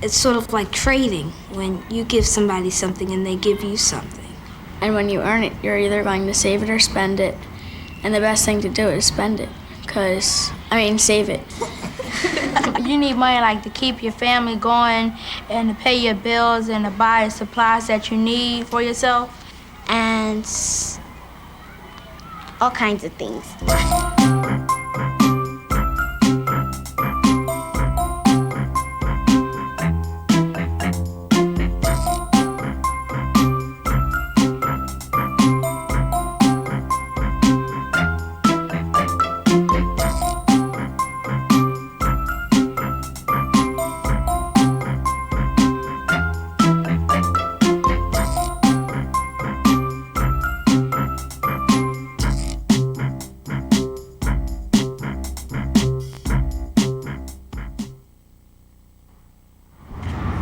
It's sort of like trading, when you give somebody something and they give you something. And when you earn it, you're either going to save it or spend it. And the best thing to do is spend it, save it. You need money like to keep your family going and to pay your bills and to buy supplies that you need for yourself. And all kinds of things.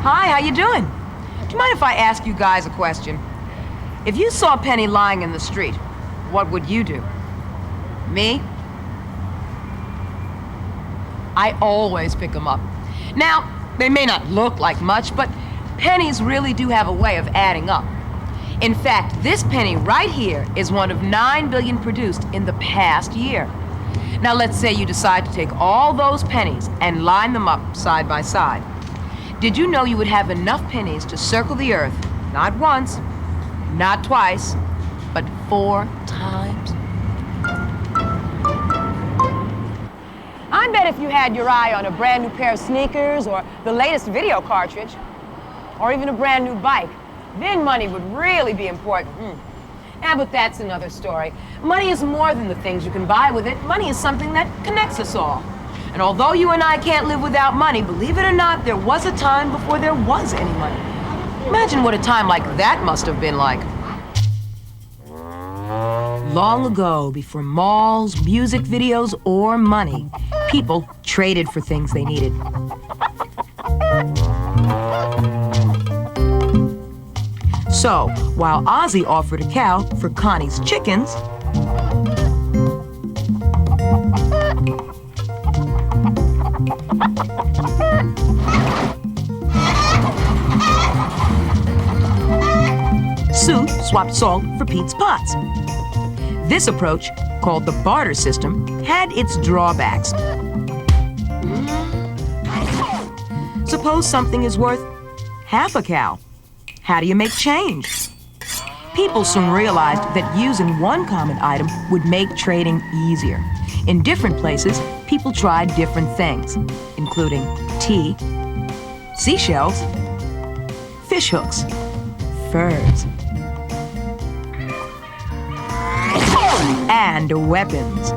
Hi, how you doing? Do you mind if I ask you guys a question? If you saw Penny lying in the street, what would you do? Me? I always pick them up. Now, they may not look like much, but pennies really do have a way of adding up. In fact, this penny right here is one of 9 billion produced in the past year. Now, let's say you decide to take all those pennies and line them up side by side. Did you know you would have enough pennies to circle the earth, not once, not twice, but 4 times? I bet if you had your eye on a brand new pair of sneakers or the latest video cartridge, or even a brand new bike, then money would really be important. But that's another story. Money is more than the things you can buy with it. Money is something that connects us all. And although you and I can't live without money, believe it or not, there was a time before there was any money. Imagine what a time like that must have been like. Long ago, before malls, music videos, or money, people traded for things they needed. So, while Ozzy offered a cow for Connie's chickens, Sue swapped salt for Pete's pots. This approach, called the barter system, had its drawbacks. Suppose something is worth half a cow. How do you make change? People soon realized that using one common item would make trading easier. In different places, people tried different things, including tea, seashells, fish hooks, furs, and weapons.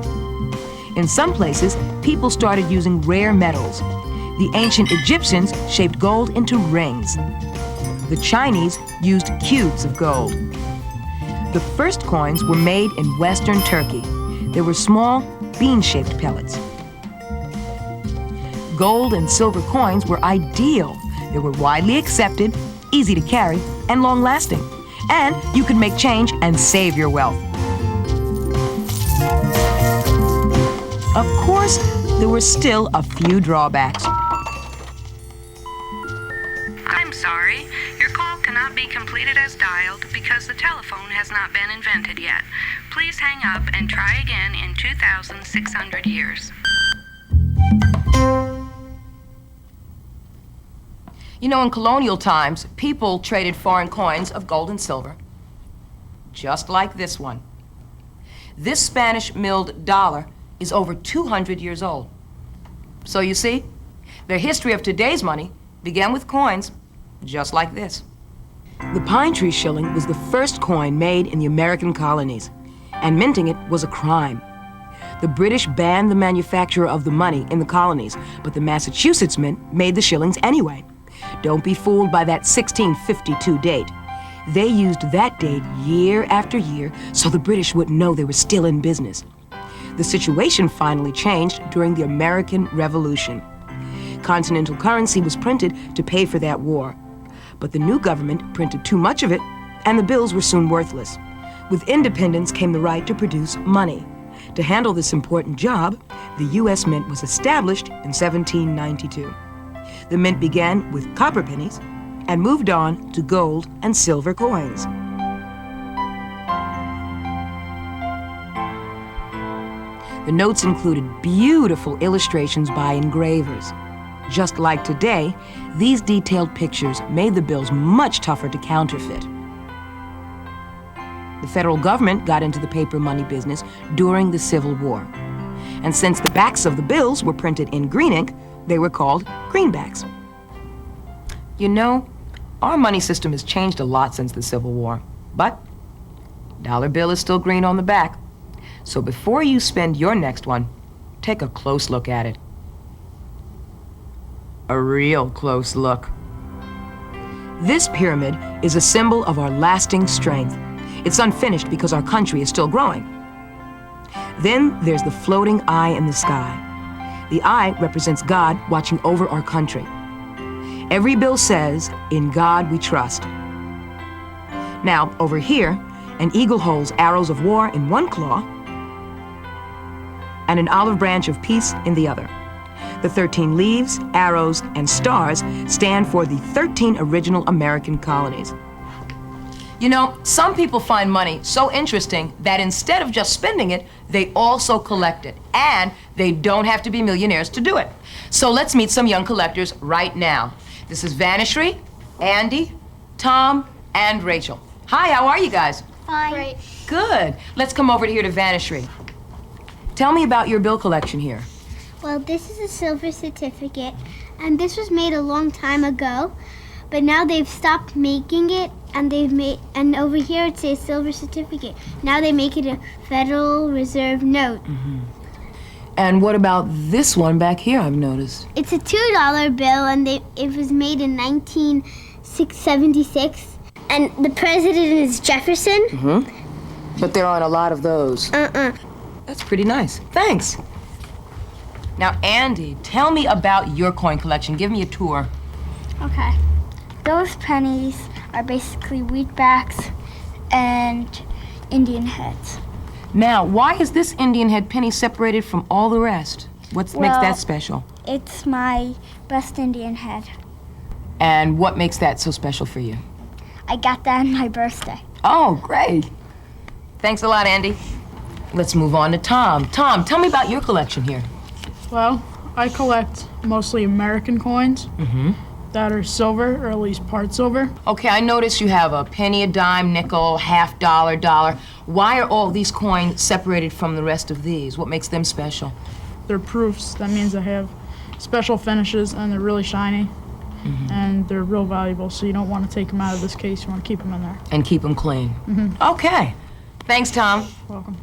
In some places, people started using rare metals. The ancient Egyptians shaped gold into rings. The Chinese used cubes of gold. The first coins were made in Western Turkey. They were small, bean-shaped pellets. Gold and silver coins were ideal. They were widely accepted, easy to carry, and long-lasting. And you could make change and save your wealth. Of course, there were still a few drawbacks. I'm sorry. Your call cannot be completed as dialed because the telephone has not been invented yet. Please hang up and try again in 2,600 years. You know, in colonial times, people traded foreign coins of gold and silver, just like this one. This Spanish milled dollar is over 200 years old. So you see, the history of today's money began with coins just like this. The pine tree shilling was the first coin made in the American colonies, and minting it was a crime. The British banned the manufacture of the money in the colonies, but the Massachusetts Mint made the shillings anyway. Don't be fooled by that 1652 date. They used that date year after year so the British wouldn't know they were still in business. The situation finally changed during the American Revolution. Continental currency was printed to pay for that war. But the new government printed too much of it, and the bills were soon worthless. With independence came the right to produce money. To handle this important job, the U.S. Mint was established in 1792. The mint began with copper pennies and moved on to gold and silver coins. The notes included beautiful illustrations by engravers. Just like today, these detailed pictures made the bills much tougher to counterfeit. The federal government got into the paper money business during the Civil War. And since the backs of the bills were printed in green ink, they were called greenbacks. You know, our money system has changed a lot since the Civil War, but dollar bill is still green on the back. So before you spend your next one, take a close look at it. A real close look. This pyramid is a symbol of our lasting strength. It's unfinished because our country is still growing. Then there's the floating eye in the sky. The eye represents God watching over our country. Every bill says, "In God we trust." Now, over here, an eagle holds arrows of war in one claw and an olive branch of peace in the other. The 13 leaves, arrows, and stars stand for the 13 original American colonies. You know, some people find money so interesting that instead of just spending it, they also collect it. And they don't have to be millionaires to do it. So let's meet some young collectors right now. This is Vanishri, Andy, Tom, and Rachel. Hi, how are you guys? Fine. Great. Good. Let's come over here to Vanishri. Tell me about your bill collection here. Well, this is a silver certificate, and this was made a long time ago, but now they've stopped making it, and over here it says silver certificate. Now they make it a Federal Reserve note. Mm-hmm. And what about this one back here, I've noticed? It's a $2 bill, and it was made in 1976, and the president is Jefferson. Mm-hmm. But there aren't a lot of those. That's pretty nice. Thanks. Now, Andy, tell me about your coin collection. Give me a tour. Okay. Those pennies are basically wheatbacks and Indian heads. Now, why is this Indian head penny separated from all the rest? What makes that special? It's my best Indian head. And what makes that so special for you? I got that on my birthday. Oh, great. Thanks a lot, Andy. Let's move on to Tom. Tom, tell me about your collection here. Well, I collect mostly American coins that are silver, or at least part silver. Okay, I notice you have a penny, a dime, nickel, half dollar, dollar. Why are all these coins separated from the rest of these? What makes them special? They're proofs. That means they have special finishes and they're really shiny. And they're real valuable, so you don't want to take them out of this case. You want to keep them in there. And keep them clean. Okay. Thanks, Tom. Welcome.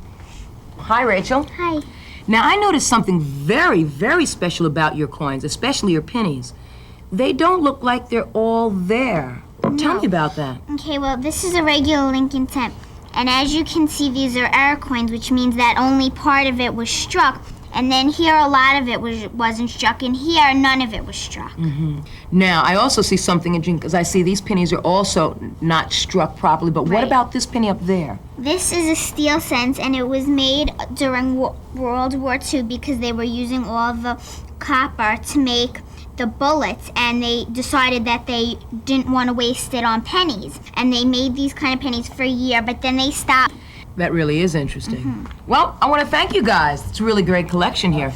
Hi, Rachel. Hi. Now, I noticed something very, very special about your coins, especially your pennies. They don't look like they're all there. Tell me about that. Okay, well, this is a regular Lincoln cent. And as you can see, these are error coins, which means that only part of it was struck. And then here, a lot of it wasn't struck, and here, none of it was struck. Now, I also see something interesting, because I see these pennies are also not struck properly, but what about this penny up there? This is a steel cent, and it was made during World War II because they were using all the copper to make the bullets, and they decided that they didn't want to waste it on pennies. And they made these kind of pennies for a year, but then they stopped. That really is interesting. Well, I want to thank you guys. It's a really great collection here.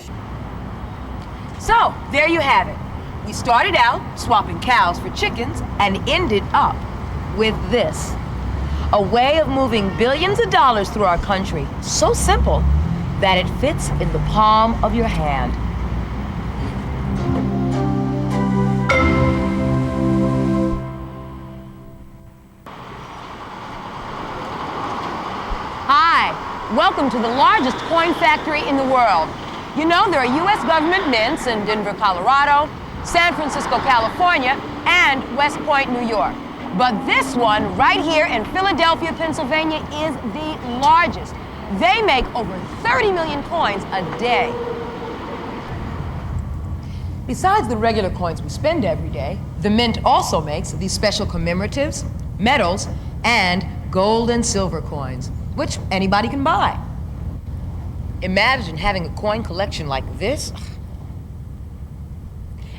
So, there you have it. We started out swapping cows for chickens and ended up with this. A way of moving billions of dollars through our country. So simple that it fits in the palm of your hand. Hi, welcome to the largest coin factory in the world. You know, there are U.S. government mints in Denver, Colorado, San Francisco, California, and West Point, New York. But this one right here in Philadelphia, Pennsylvania is the largest. They make over 30 million coins a day. Besides the regular coins we spend every day, the mint also makes these special commemoratives, medals, and gold and silver coins, which anybody can buy. Imagine having a coin collection like this.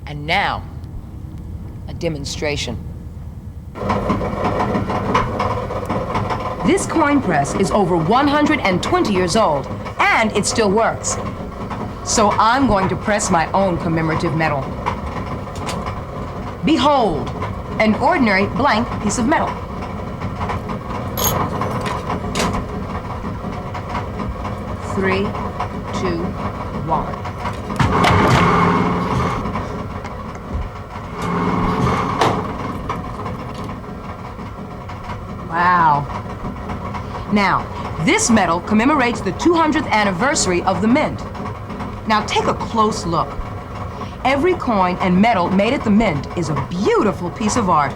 And now, a demonstration. This coin press is over 120 years old, and it still works. So I'm going to press my own commemorative medal. Behold, an ordinary blank piece of metal. Three, two, one. Wow. Now, this medal commemorates the 200th anniversary of the mint. Now take a close look. Every coin and medal made at the mint is a beautiful piece of art.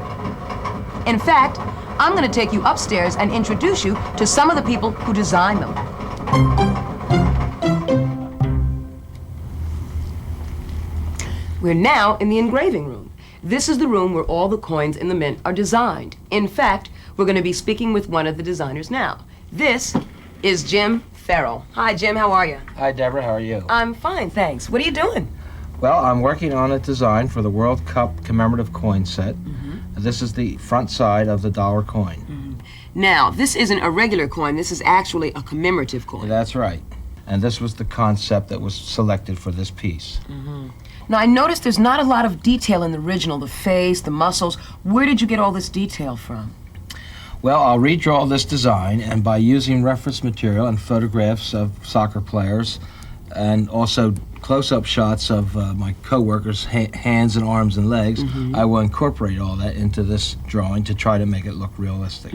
In fact, I'm going to take you upstairs and introduce you to some of the people who designed them. We're now in the engraving room. This is the room where all the coins in the mint are designed. In fact, we're going to be speaking with one of the designers now. This is Jim Farrell. Hi, Jim, how are you? Hi, Deborah, how are you? I'm fine, thanks. What are you doing? Well, I'm working on a design for the World Cup commemorative coin set. This is the front side of the dollar coin. Now, this isn't a regular coin. This is actually a commemorative coin. That's right. And this was the concept that was selected for this piece. Now, I noticed there's not a lot of detail in the original, the face, the muscles. Where did you get all this detail from? Well, I'll redraw this design, and by using reference material and photographs of soccer players, and also close-up shots of my co-workers' hands and arms and legs, I will incorporate all that into this drawing to try to make it look realistic.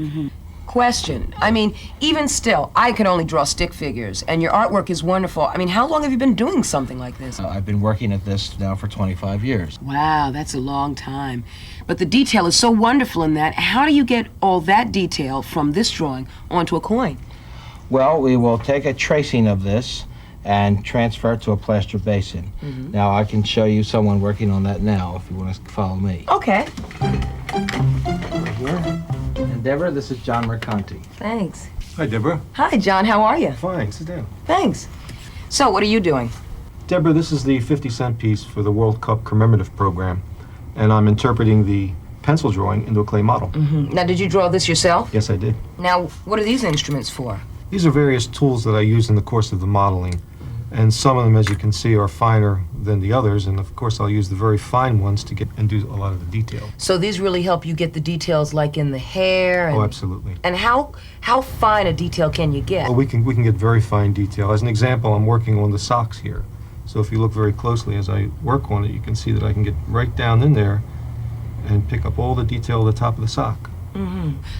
Question. I mean, even still, I can only draw stick figures, and your artwork is wonderful. I mean, how long have you been doing something like this? I've been working at this now for 25 years. Wow, that's a long time. But the detail is so wonderful in that. How do you get all that detail from this drawing onto a coin? Well, we will take a tracing of this and transfer it to a plaster basin. Now, I can show you someone working on that now if you want to follow me. Okay. Right here. And Deborah, this is John Mercanti. Thanks. Hi, Deborah. Hi, John. How are you? Fine, sit down. Thanks. So, what are you doing? Deborah, this is the 50-cent piece for the World Cup commemorative program, and I'm interpreting the pencil drawing into a clay model. Now, did you draw this yourself? Yes, I did. Now, what are these instruments for? These are various tools that I use in the course of the modeling, and some of them, as you can see, are finer than the others, and of course I'll use the very fine ones to get and do a lot of the detail. So these really help you get the details like in the hair? And, Oh, absolutely. And how fine a detail can you get? Well, we can get very fine detail. As an example, I'm working on the socks here. So if you look very closely as I work on it, you can see that I can get right down in there and pick up all the detail at the top of the sock.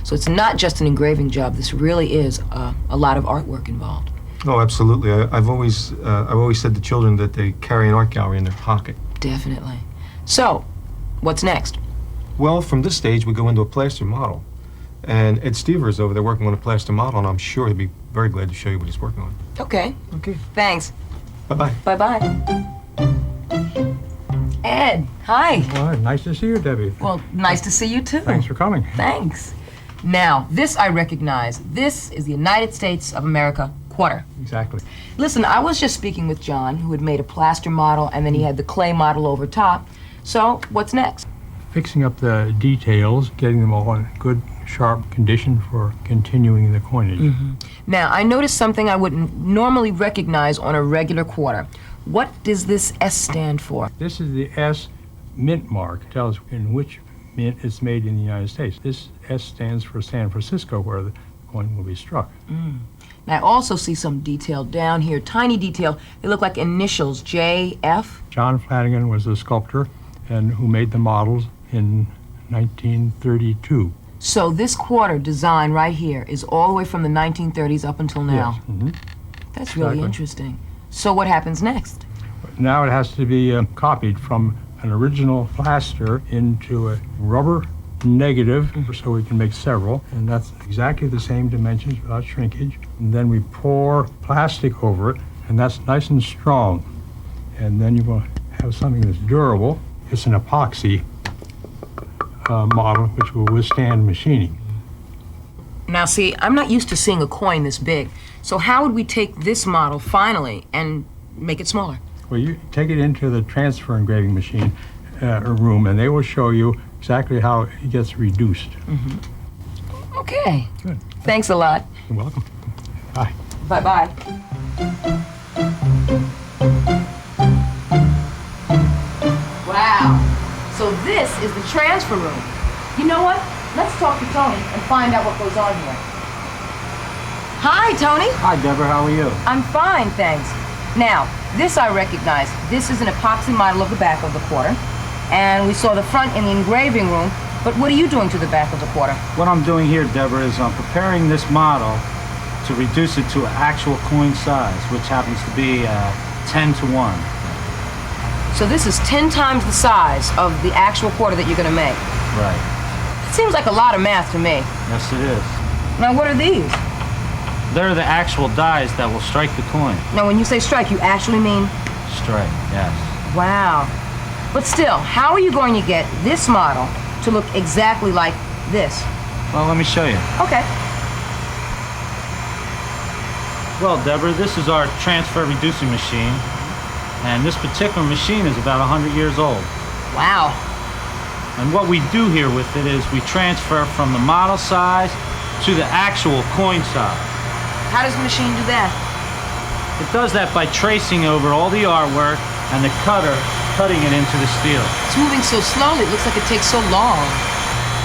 So it's not just an engraving job. This really is a lot of artwork involved. Oh, absolutely. I've always said to children that they carry an art gallery in their pocket. Definitely. So, what's next? Well, from this stage, we go into a plaster model. And Ed Stever is over there working on a plaster model, and I'm sure he'd be very glad to show you what he's working on. Okay. Okay. Thanks. Bye-bye. Bye-bye. Ed, hi. Well, nice to see you, Debbie. Well, nice to see you, too. Thanks for coming. Thanks. Now, this I recognize. This is the United States of America quarter. Exactly. Listen, I was just speaking with John, who had made a plaster model, and then he had the clay model over top. So, what's next? Fixing up the details, getting them all in good, sharp condition for continuing the coinage. Now, I noticed something I wouldn't normally recognize on a regular quarter. What does this S stand for? This is the S mint mark. It tells in which mint it's made in the United States. This S stands for San Francisco, where the coin will be struck. And I also see some detail down here, tiny detail. They look like initials, J.F. John Flanagan was a sculptor and who made the models in 1932. So this quarter design right here is all the way from the 1930s up until now. Yes. That's really Exactly. interesting. So what happens next? Now it has to be copied from an original plaster into a rubber negative, so we can make several, and that's exactly the same dimensions without shrinkage. And then we pour plastic over it, and that's nice and strong. And then you will have something that's durable. It's an epoxy model which will withstand machining. Now see, I'm not used to seeing a coin this big. So how would we take this model finally and make it smaller? Well, you take it into the transfer engraving machine, room, and they will show you exactly how it gets reduced. Okay. Good. Thanks a lot. You're welcome. Bye. Bye-bye. Wow. So this is the transfer room. You know what? Let's talk to Tony and find out what goes on here. Hi, Tony. Hi, Deborah. How are you? I'm fine, thanks. Now, this I recognize. This is an epoxy model of the back of the quarter. And we saw the front in the engraving room. But what are you doing to the back of the quarter? What I'm doing here, Deborah, is I'm preparing this model to reduce it to an actual coin size, which happens to be 10 to 1. So this is 10 times the size of the actual quarter that you're going to make. Right. It seems like a lot of math to me. Yes, it is. Now, what are these? They're the actual dies that will strike the coin. Now, when you say strike, you actually mean? Strike, yes. Wow. But still, how are you going to get this model to look exactly like this? Well, let me show you. Okay. Well, Deborah, this is our transfer reducing machine. And this particular machine is about 100 years old. Wow. And what we do here with it is we transfer from the model size to the actual coin size. How does the machine do that? It does that by tracing over all the artwork and the cutter cutting it into the steel. It's moving so slowly, it looks like it takes so long.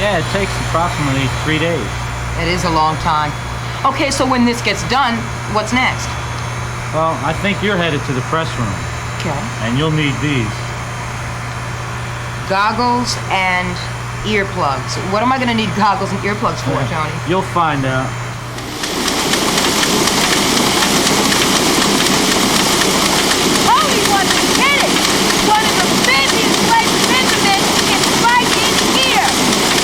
Yeah, it takes approximately 3 days. It is a long time. Okay, so when this gets done, what's next? Well, I think you're headed to the press room. Okay. And you'll need these. Goggles and earplugs. What am I going to need goggles and earplugs for, Tony? You'll find out. Tony wasn't kidding. One of the busiest places in the mix is right in here.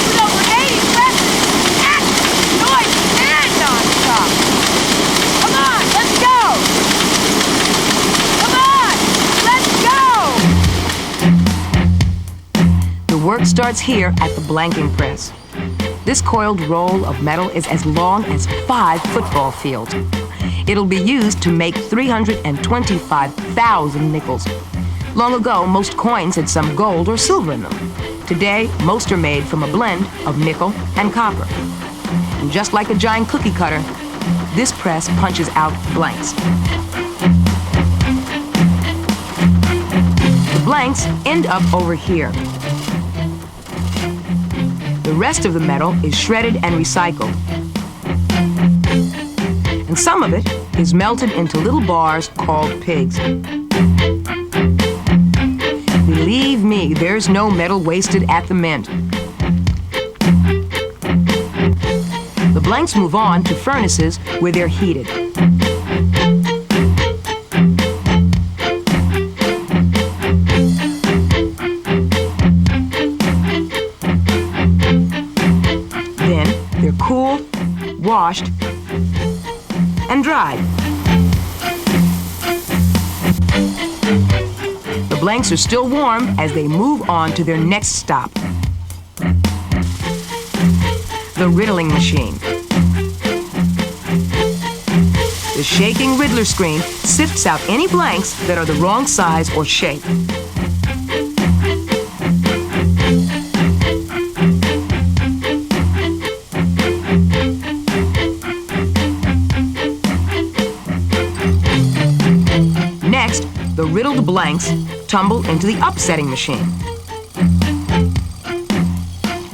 With over 80 presses, action, noise, and non-stop. Come on, let's go. Come on, let's go. The work starts here at the blanking press. This coiled roll of metal is as long as 5 football fields. It'll be used to make 325,000 nickels. Long ago, most coins had some gold or silver in them. Today, most are made from a blend of nickel and copper. And just like a giant cookie cutter, this press punches out blanks. The blanks end up over here. The rest of the metal is shredded and recycled. And some of it is melted into little bars called pigs. Believe me, there's no metal wasted at the mint. The blanks move on to furnaces where they're heated. Then they're cooled, washed, and dried. The blanks are still warm as they move on to their next stop. The riddling machine. The shaking riddler screen sifts out any blanks that are the wrong size or shape. Next, the riddled blanks tumble into the upsetting machine.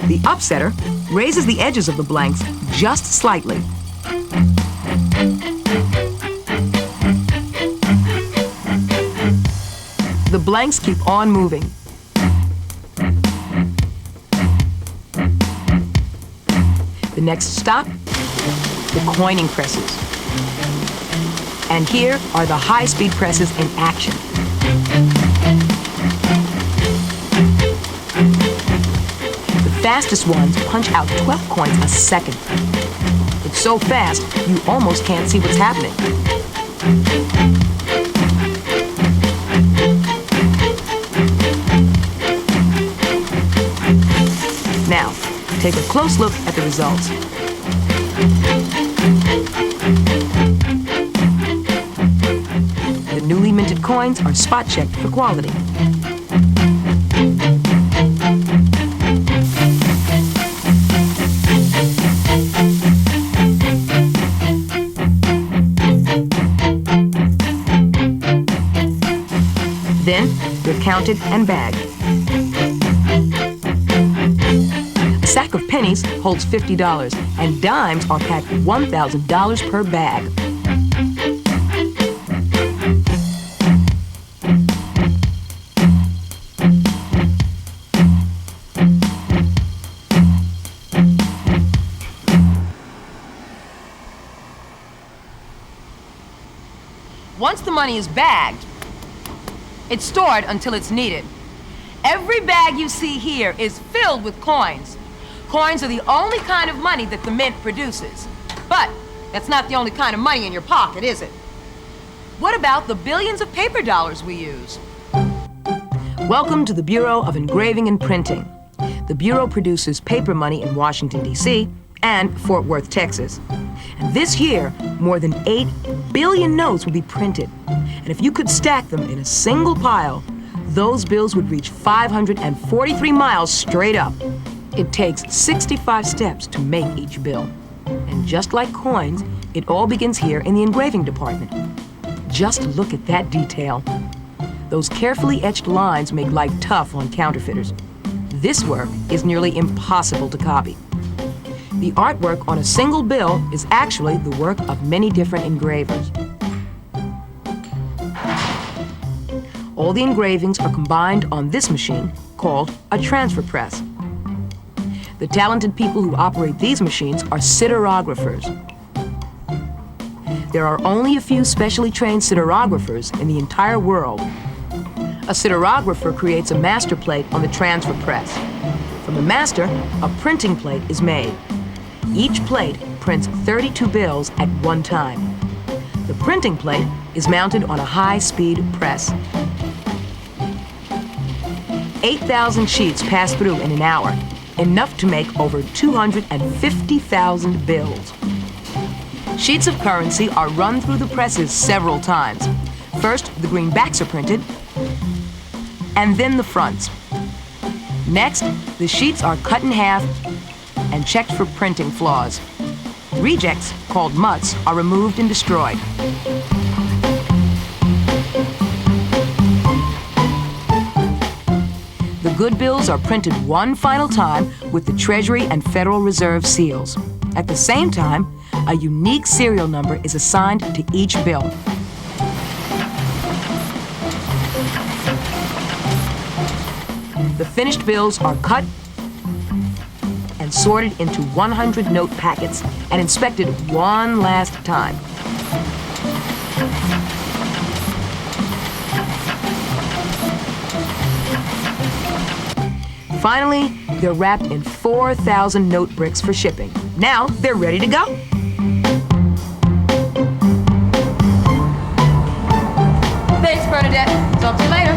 The upsetter raises the edges of the blanks just slightly. The blanks keep on moving. The next stop, the coining presses. And here are the high-speed presses in action. The fastest ones punch out 12 coins a second. It's so fast, you almost can't see what's happening. Now, take a close look at the results. The newly minted coins are spot checked for quality. they're counted and bagged. A sack of pennies holds $50, and dimes are packed $1,000 per bag. Once the money is bagged, it's stored until it's needed. Every bag you see here is filled with coins. Coins are the only kind of money that the mint produces. But that's not the only kind of money in your pocket, is it? What about the billions of paper dollars we use? Welcome to the Bureau of Engraving and Printing. The Bureau produces paper money in Washington, D.C. and Fort Worth, Texas. And this year, more than 8 billion notes will be printed. And if you could stack them in a single pile, those bills would reach 543 miles straight up. It takes 65 steps to make each bill. And just like coins, it all begins here in the engraving department. Just look at that detail. Those carefully etched lines make life tough on counterfeiters. This work is nearly impossible to copy. The artwork on a single bill is actually the work of many different engravers. All the engravings are combined on this machine called a transfer press. The talented people who operate these machines are siderographers. There are only a few specially trained siderographers in the entire world. A siderographer creates a master plate on the transfer press. From the master, a printing plate is made. Each plate prints 32 bills at one time. The printing plate is mounted on a high-speed press. 8,000 sheets pass through in an hour, enough to make over 250,000 bills. Sheets of currency are run through the presses several times. First, the green backs are printed, and then the fronts. Next, the sheets are cut in half and checked for printing flaws. Rejects, called mutts, are removed and destroyed. The good bills are printed one final time with the Treasury and Federal Reserve seals. At the same time, a unique serial number is assigned to each bill. The finished bills are cut and sorted into 100 note packets and inspected one last time. Finally, they're wrapped in 4,000 note bricks for shipping. Now they're ready to go. Thanks, Bernadette. Talk to you later.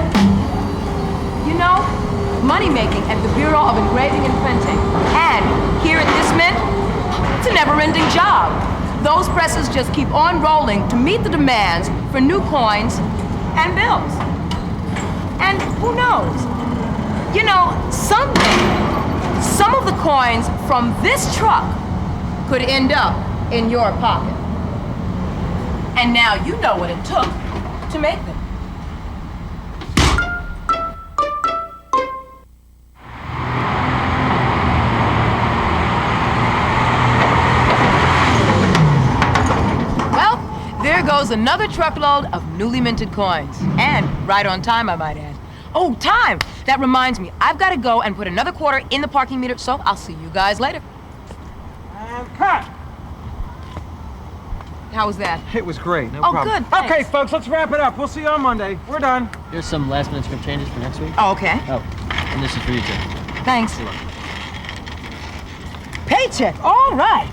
You know, money-making at the Bureau of Engraving and Printing, and here at this mint, it's a never-ending job. Those presses just keep on rolling to meet the demands for new coins and bills. And who knows? You know, someday, some of the coins from this truck could end up in your pocket. And now you know what it took to make them. Well, there goes another truckload of newly minted coins. And right on time, I might add. Oh, time! That reminds me, I've got to go and put another quarter in the parking meter, so I'll see you guys later. And cut! How was that? It was great, no Oh, problem. good, thanks. Okay, folks, let's wrap it up. We'll see you on Monday. We're done. Here's some last-minute script changes for next week. Oh, okay. Oh, and this is for you, too. Thanks. Paycheck, all right.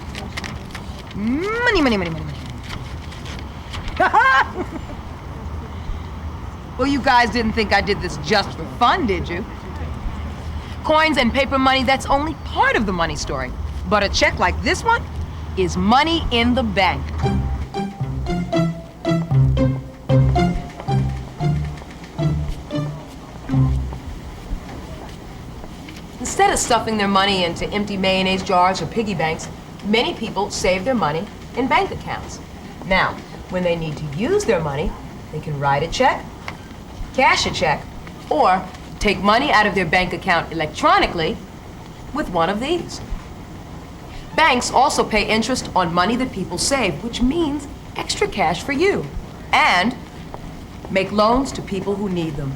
Money, money, money, money, money. Well, you guys didn't think I did this just for fun, did you? Coins and paper money, that's only part of the money story. But a check like this one is money in the bank. Instead of stuffing their money into empty mayonnaise jars or piggy banks, many people save their money in bank accounts. Now, when they need to use their money, they can write a check, cash a check, or take money out of their bank account electronically with one of these. Banks also pay interest on money that people save, which means extra cash for you, and make loans to people who need them.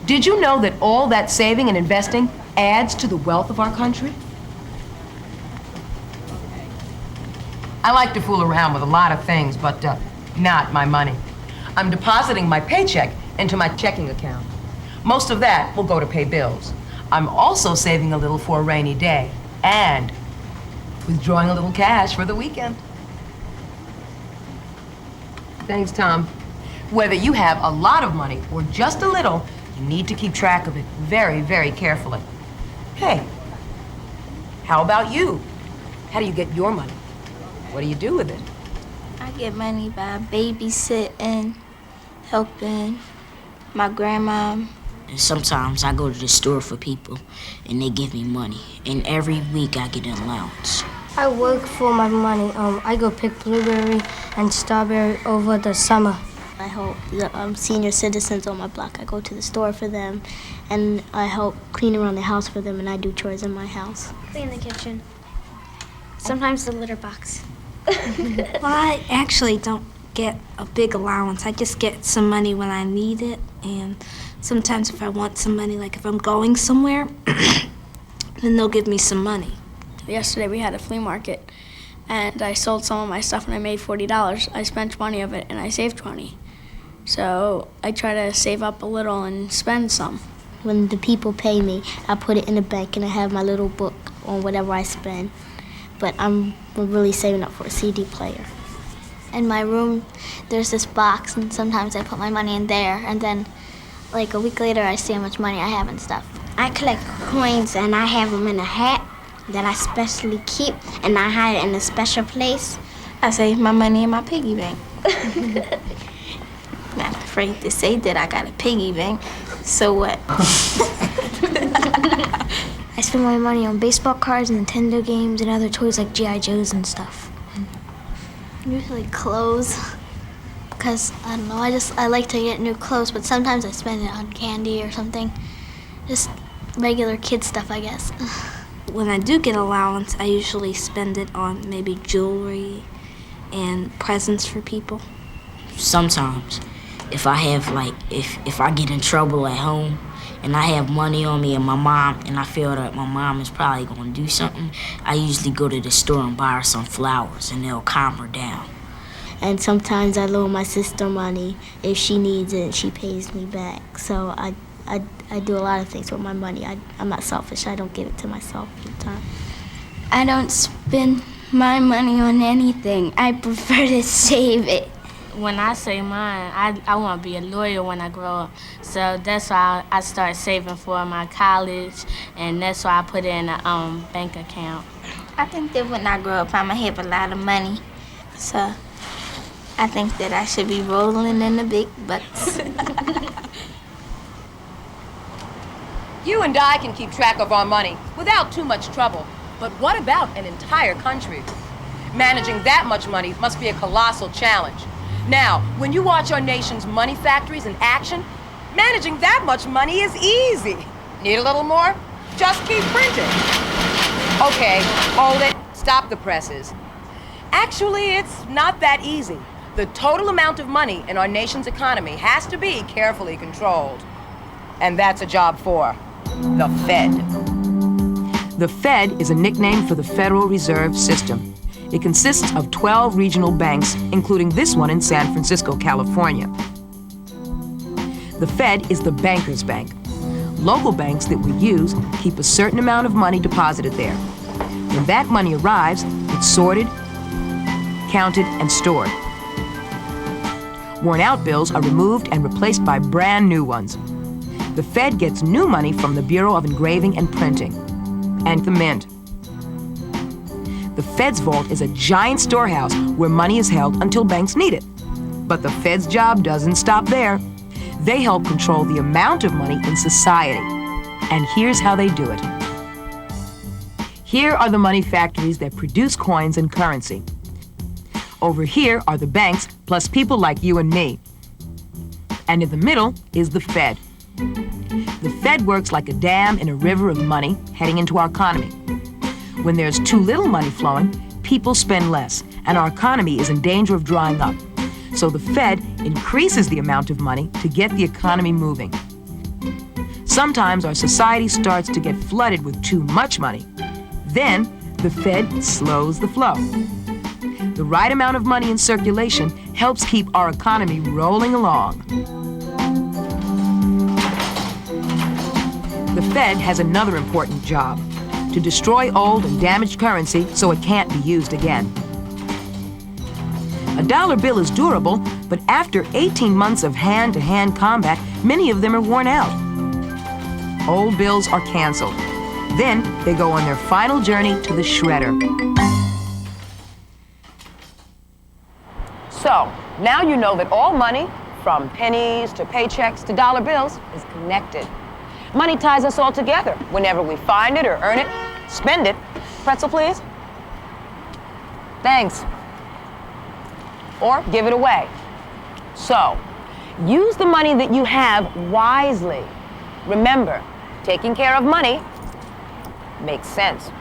Did you know that all that saving and investing adds to the wealth of our country? I like to fool around with a lot of things, but not my money. I'm depositing my paycheck into my checking account. Most of that will go to pay bills. I'm also saving a little for a rainy day and withdrawing a little cash for the weekend. Thanks, Tom. Whether you have a lot of money or just a little, you need to keep track of it very, very carefully. Hey, how about you? How do you get your money? What do you do with it? I get money by babysitting, helping my grandma. And sometimes I go to the store for people and they give me money. And every week I get an allowance. I work for my money. I go pick blueberry and strawberry over the summer. I help the senior citizens on my block. I go to the store for them, and I help clean around the house for them, and I do chores in my house. Clean the kitchen. Sometimes the litter box. Well, I actually don't get a big allowance. I just get some money when I need it, and sometimes if I want some money, like if I'm going somewhere, then they'll give me some money. Yesterday we had a flea market, and I sold some of my stuff and I made $40. I spent 20 of it and I saved 20. So I try to save up a little and spend some. When the people pay me, I put it in the bank and I have my little book on whatever I spend. But I'm really saving up for a CD player. In my room, there's this box, and sometimes I put my money in there, and then like a week later I see how much money I have and stuff. I collect coins and I have them in a hat that I specially keep, and I hide it in a special place. I save my money in my piggy bank. Not afraid to say that I got a piggy bank. So what? I spend my money on baseball cards, Nintendo games, and other toys like G.I. Joes and stuff. Usually clothes, because I don't know, I like to get new clothes, but sometimes I spend it on candy or something. Just regular kid stuff, I guess. When I do get allowance, I usually spend it on maybe jewelry and presents for people. Sometimes, if I have if I get in trouble at home and I have money on me and I feel that my mom is probably gonna do something, I usually go to the store and buy her some flowers and it'll calm her down. And sometimes I loan my sister money. If she needs it, she pays me back. So I do a lot of things with my money. I'm not selfish. I don't give it to myself all the time. I don't spend my money on anything. I prefer to save it. When I say mine, I want to be a lawyer when I grow up. So that's why I start saving for my college, and that's why I put it in a bank account. I think that when I grow up, I'm going to have a lot of money. So I think that I should be rolling in the big bucks. You and I can keep track of our money without too much trouble. But what about an entire country? Managing that much money must be a colossal challenge. Now, when you watch our nation's money factories in action, managing that much money is easy. Need a little more? Just keep printing. Okay, hold it. Stop the presses. Actually, it's not that easy. The total amount of money in our nation's economy has to be carefully controlled. And that's a job for the Fed. The Fed is a nickname for the Federal Reserve System. It consists of 12 regional banks, including this one in San Francisco, California. The Fed is the banker's bank. Local banks that we use keep a certain amount of money deposited there. When that money arrives, it's sorted, counted, and stored. Worn-out bills are removed and replaced by brand new ones. The Fed gets new money from the Bureau of Engraving and Printing, and the Mint. The Fed's vault is a giant storehouse where money is held until banks need it. But the Fed's job doesn't stop there. They help control the amount of money in society. And here's how they do it. Here are the money factories that produce coins and currency. Over here are the banks, plus people like you and me. And in the middle is the Fed. The Fed works like a dam in a river of money heading into our economy. When there's too little money flowing, people spend less, and our economy is in danger of drying up. So the Fed increases the amount of money to get the economy moving. Sometimes our society starts to get flooded with too much money. Then the Fed slows the flow. The right amount of money in circulation helps keep our economy rolling along. The Fed has another important job: to destroy old and damaged currency so it can't be used again. A dollar bill is durable, but after 18 months of hand-to-hand combat, many of them are worn out. Old bills are canceled. Then they go on their final journey to the shredder. So, now you know that all money, from pennies to paychecks to dollar bills, is connected. Money ties us all together. Whenever we find it or earn it, spend it. Pretzel, please. Thanks. Or give it away. So, use the money that you have wisely. Remember, taking care of money makes sense.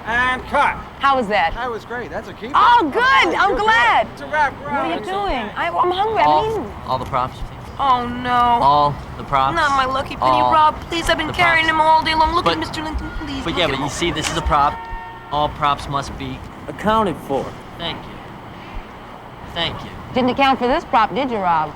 And cut. How was that? That was great. That's a keeper. Oh, good. I'm glad. It's a wrap. What are you doing? I'm hungry. I haven't eaten. All the props. Oh, no. All the props. Not my lucky penny, all Rob. Please, I've been the carrying props. him all day long. Look But- at Mr. Lincoln, please. But look yeah, at but you him. see, this is a prop. All props must be accounted for. Thank you. Thank you. Didn't account for this prop, did you, Rob?